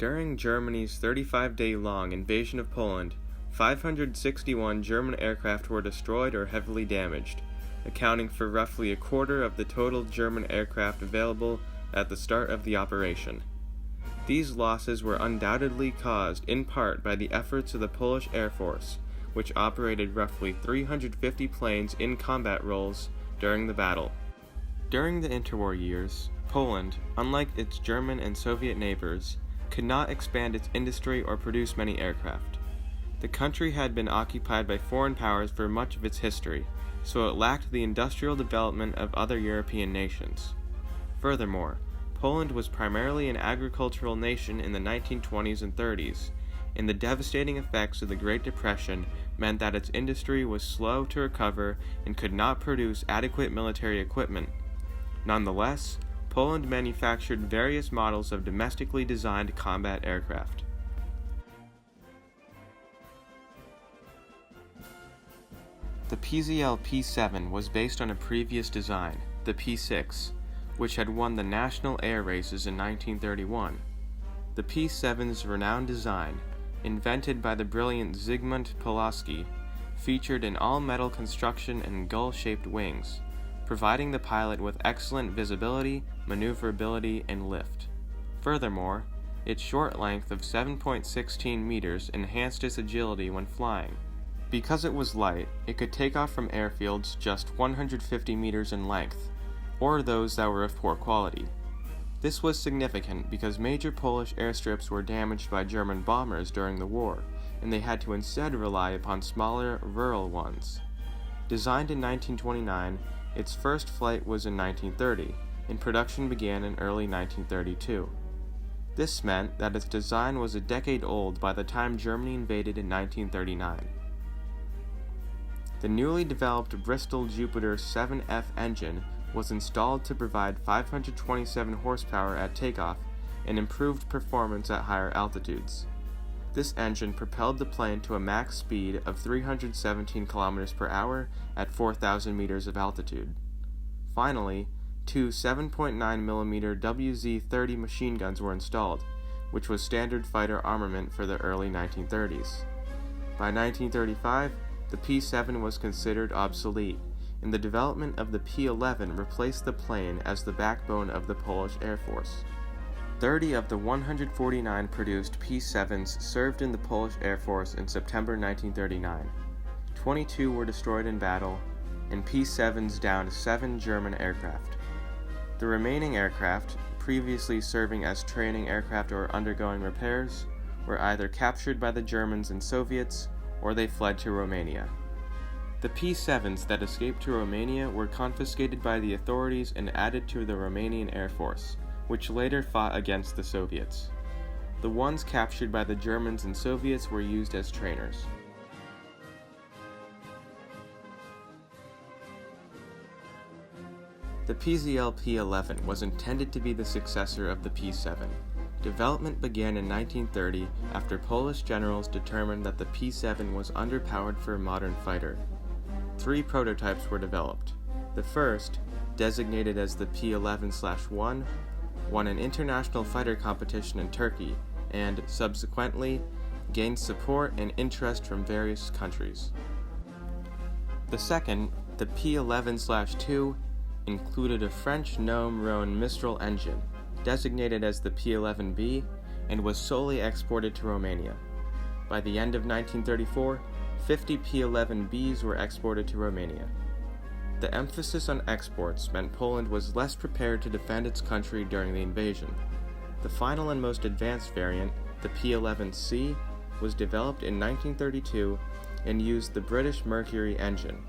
During Germany's 35-day-long invasion of Poland, 561 German aircraft were destroyed or heavily damaged, accounting for roughly a quarter of the total German aircraft available at the start of the operation. These losses were undoubtedly caused in part by the efforts of the Polish Airforce, which operated roughly 350 planes in combat roles during the battle. During the interwar years, Poland, unlike its German and Soviet neighbors, could not expand its industry or produce many aircraft. The country had been occupied by foreign powers for much of its history, so it lacked the industrial development of other European nations. Furthermore, Poland was primarily an agricultural nation in the 1920s and 30s, and the devastating effects of the Great Depression meant that its industry was slow to recover and could not produce adequate military equipment. Nonetheless, Poland manufactured various models of domestically designed combat aircraft. The PZL P-7 was based on a previous design, the P-6, which had won the national air races in 1931. The P-7's renowned design, invented by the brilliant Zygmunt Pulaski, featured an all-metal construction and gull-shaped wings, providing the pilot with excellent visibility, maneuverability, and lift. Furthermore, its short length of 7.16 meters enhanced its agility when flying. Because it was light, it could take off from airfields just 150 meters in length, or those that were of poor quality. This was significant because major Polish airstrips were damaged by German bombers during the war, and they had to instead rely upon smaller, rural ones. Designed in 1929, its first flight was in 1930, and production began in early 1932. This meant that its design was a decade old by the time Germany invaded in 1939. The newly developed Bristol Jupiter 7F engine was installed to provide 527 horsepower at takeoff and improved performance at higher altitudes. This engine propelled the plane to a max speed of 317 km per hour at 4,000 meters of altitude. Finally, two 7.9mm WZ-30 machine guns were installed, which was standard fighter armament for the early 1930s. By 1935, the P-7 was considered obsolete, and the development of the P-11 replaced the plane as the backbone of the Polish Air Force. 30 of the 149 produced P-7s served in the Polish Air Force in September 1939. 22 were destroyed in battle, and P-7s downed 7 German aircraft. The remaining aircraft, previously serving as training aircraft or undergoing repairs, were either captured by the Germans and Soviets, or they fled to Romania. The P-7s that escaped to Romania were confiscated by the authorities and added to the Romanian Air Force, which later fought against the Soviets. The ones captured by the Germans and Soviets were used as trainers. The PZL P-11 was intended to be the successor of the P-7. Development began in 1930 after Polish generals determined that the P-7 was underpowered for a modern fighter. 3 prototypes were developed. The first, designated as the P-11/1, won an international fighter competition in Turkey and, subsequently, gained support and interest from various countries. The second, the P-11/2, included a French Gnome-Rhone Mistral engine, designated as the P-11B, and was solely exported to Romania. By the end of 1934, 50 P-11Bs were exported to Romania. The emphasis on exports meant Poland was less prepared to defend its country during the invasion. The final and most advanced variant, the P-11C, was developed in 1932 and used the British Mercury engine.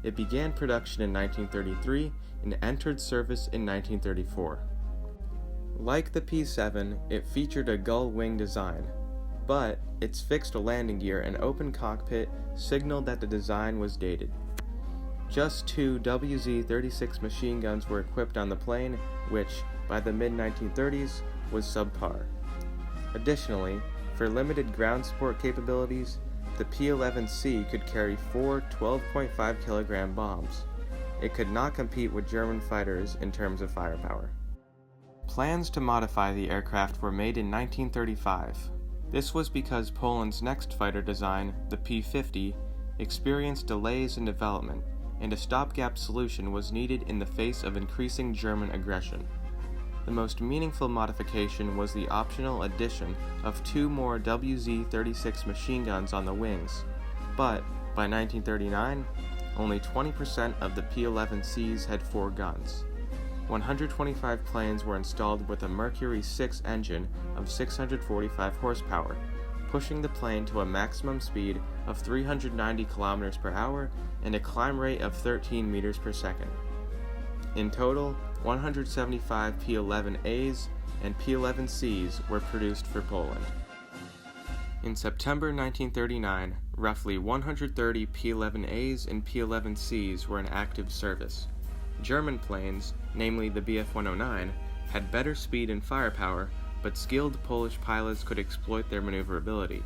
It began production in 1933 and entered service in 1934. Like the P-7, it featured a gull wing design, but its fixed landing gear and open cockpit signaled that the design was dated. Just 2 WZ-36 machine guns were equipped on the plane, which, by the mid-1930s, was subpar. Additionally, for limited ground support capabilities, the P-11C could carry 4 12.5 kilogram bombs. It could not compete with German fighters in terms of firepower. Plans to modify the aircraft were made in 1935. This was because Poland's next fighter design, the P-50, experienced delays in development, and a stopgap solution was needed in the face of increasing German aggression. The most meaningful modification was the optional addition of 2 more WZ-36 machine guns on the wings, but by 1939, only 20% of the P-11Cs had 4 guns. 125 planes were installed with a Mercury 6 engine of 645 horsepower, pushing the plane to a maximum speed of 390 km per hour and a climb rate of 13 meters per second. In total, 175 P-11As and P-11Cs were produced for Poland. In September 1939, roughly 130 P-11As and P-11Cs were in active service. German planes, namely the Bf-109, had better speed and firepower, but skilled Polish pilots could exploit their maneuverability.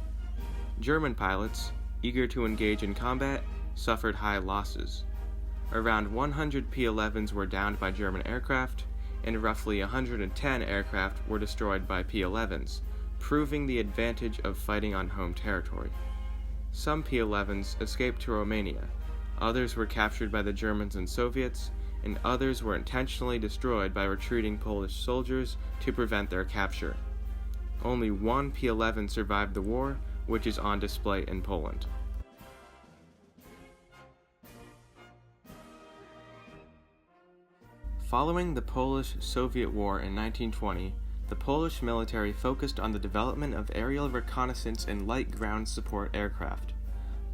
German pilots, eager to engage in combat, suffered high losses. Around 100 P-11s were downed by German aircraft, and roughly 110 aircraft were destroyed by P-11s, proving the advantage of fighting on home territory. Some P-11s escaped to Romania, others were captured by the Germans and Soviets, and others were intentionally destroyed by retreating Polish soldiers to prevent their capture. Only 1 P-11 survived the war, which is on display in Poland. Following the Polish-Soviet War in 1920, the Polish military focused on the development of aerial reconnaissance and light ground support aircraft.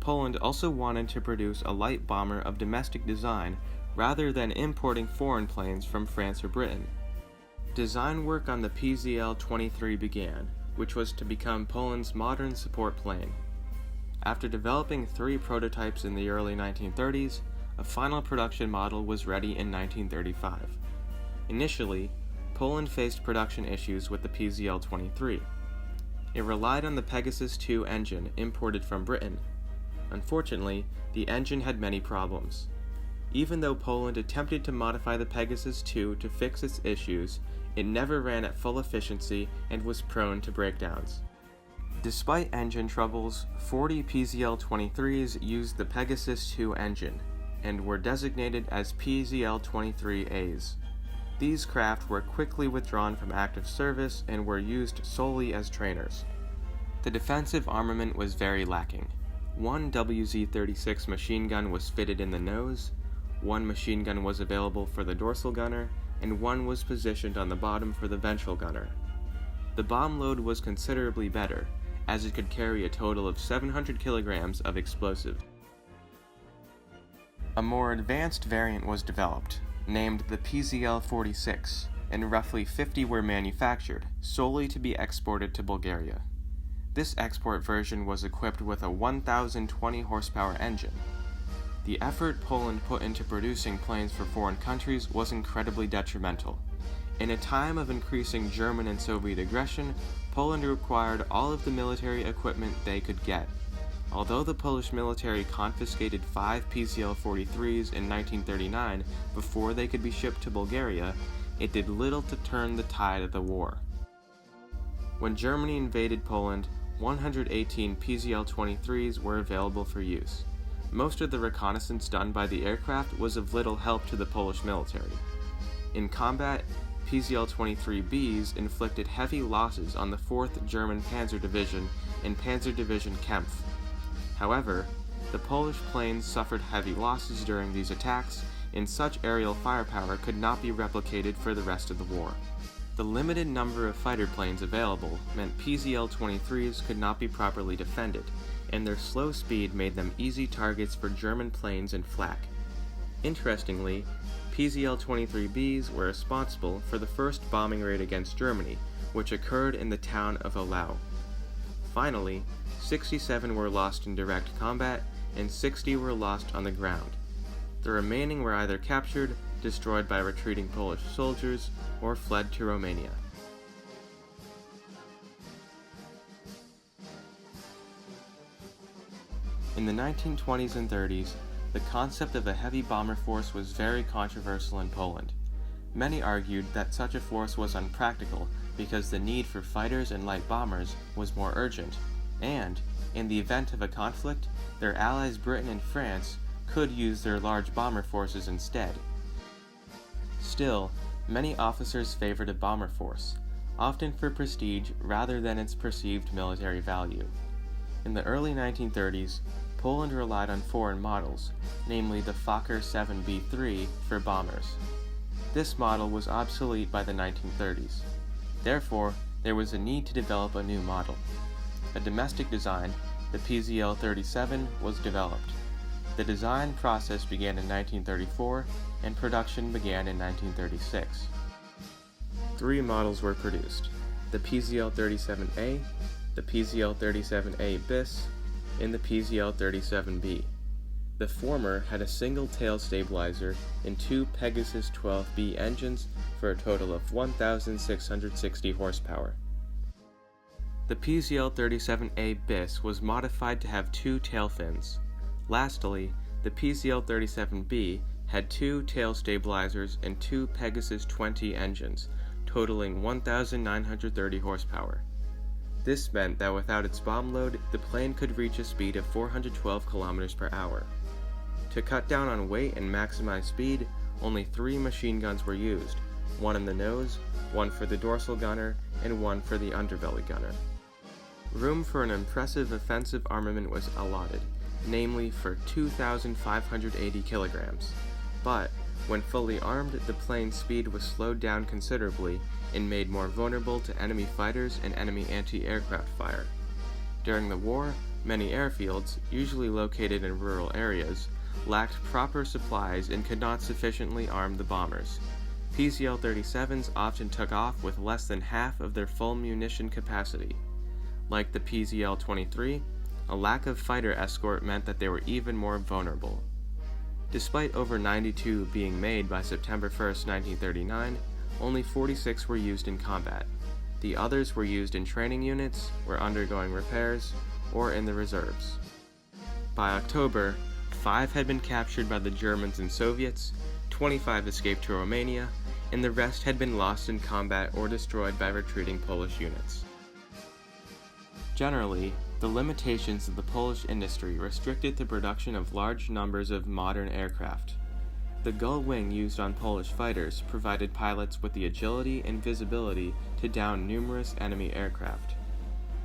Poland also wanted to produce a light bomber of domestic design rather than importing foreign planes from France or Britain. Design work on the PZL-23 began, which was to become Poland's modern support plane. After developing 3 prototypes in the early 1930s, a final production model was ready in 1935. Initially, Poland faced production issues with the PZL-23. It relied on the Pegasus II engine imported from Britain. Unfortunately, the engine had many problems. Even though Poland attempted to modify the Pegasus II to fix its issues, it never ran at full efficiency and was prone to breakdowns. Despite engine troubles, 40 PZL-23s used the Pegasus II engine, and were designated as PZL-23As. These craft were quickly withdrawn from active service and were used solely as trainers. The defensive armament was very lacking. 1 WZ-36 machine gun was fitted in the nose, 1 machine gun was available for the dorsal gunner, and 1 was positioned on the bottom for the ventral gunner. The bomb load was considerably better, as it could carry a total of 700 kilograms of explosive. A more advanced variant was developed, named the PZL-46, and roughly 50 were manufactured, solely to be exported to Bulgaria. This export version was equipped with a 1,020 horsepower engine. The effort Poland put into producing planes for foreign countries was incredibly detrimental. In a time of increasing German and Soviet aggression, Poland required all of the military equipment they could get. Although the Polish military confiscated 5 PZL-43s in 1939 before they could be shipped to Bulgaria, it did little to turn the tide of the war. When Germany invaded Poland, 118 PZL-23s were available for use. Most of the reconnaissance done by the aircraft was of little help to the Polish military. In combat, PZL-23Bs inflicted heavy losses on the 4th German Panzer Division and Panzer Division Kempf. However, the Polish planes suffered heavy losses during these attacks, and such aerial firepower could not be replicated for the rest of the war. The limited number of fighter planes available meant PZL-23s could not be properly defended, and their slow speed made them easy targets for German planes and flak. Interestingly, PZL-23Bs were responsible for the first bombing raid against Germany, which occurred in the town of Olau. Finally, 67 were lost in direct combat, and 60 were lost on the ground. The remaining were either captured, destroyed by retreating Polish soldiers, or fled to Romania. In the 1920s and 30s, the concept of a heavy bomber force was very controversial in Poland. Many argued that such a force was unpractical because the need for fighters and light bombers was more urgent, and, in the event of a conflict, their allies Britain and France could use their large bomber forces instead. Still, many officers favored a bomber force, often for prestige rather than its perceived military value. In the early 1930s, Poland relied on foreign models, namely the Fokker 7B3 for bombers. This model was obsolete by the 1930s. Therefore, there was a need to develop a new model. A domestic design, the PZL-37, was developed. The design process began in 1934, and production began in 1936. 3 models were produced: the PZL-37A, the PZL-37A bis, and the PZL-37B. The former had a single tail stabilizer and 2 Pegasus 12B engines for a total of 1,660 horsepower. The PZL-37A bis was modified to have 2 tail fins. Lastly, the PZL-37B had 2 tail stabilizers and 2 Pegasus 20 engines, totaling 1,930 horsepower. This meant that without its bomb load, the plane could reach a speed of 412 kilometers per hour. To cut down on weight and maximize speed, only 3 machine guns were used, 1 in the nose, 1 for the dorsal gunner, and 1 for the underbelly gunner. Room for an impressive offensive armament was allotted, namely for 2,580 kilograms. But, when fully armed, the plane's speed was slowed down considerably and made more vulnerable to enemy fighters and enemy anti-aircraft fire. During the war, many airfields, usually located in rural areas, lacked proper supplies and could not sufficiently arm the bombers. PZL-37s often took off with less than half of their full munition capacity. Like the PZL-23, a lack of fighter escort meant that they were even more vulnerable. Despite over 92 being made by September 1, 1939, only 46 were used in combat. The others were used in training units, were undergoing repairs, or in the reserves. By October, 5 had been captured by the Germans and Soviets, 25 escaped to Romania, and the rest had been lost in combat or destroyed by retreating Polish units. Generally, the limitations of the Polish industry restricted the production of large numbers of modern aircraft. The gull wing used on Polish fighters provided pilots with the agility and visibility to down numerous enemy aircraft.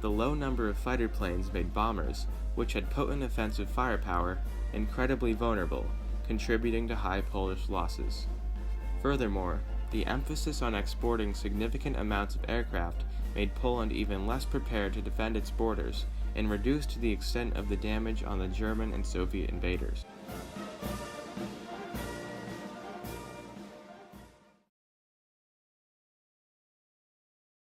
The low number of fighter planes made bombers, which had potent offensive firepower, incredibly vulnerable, contributing to high Polish losses. Furthermore, the emphasis on exporting significant amounts of aircraft made Poland even less prepared to defend its borders and reduced the extent of the damage on the German and Soviet invaders.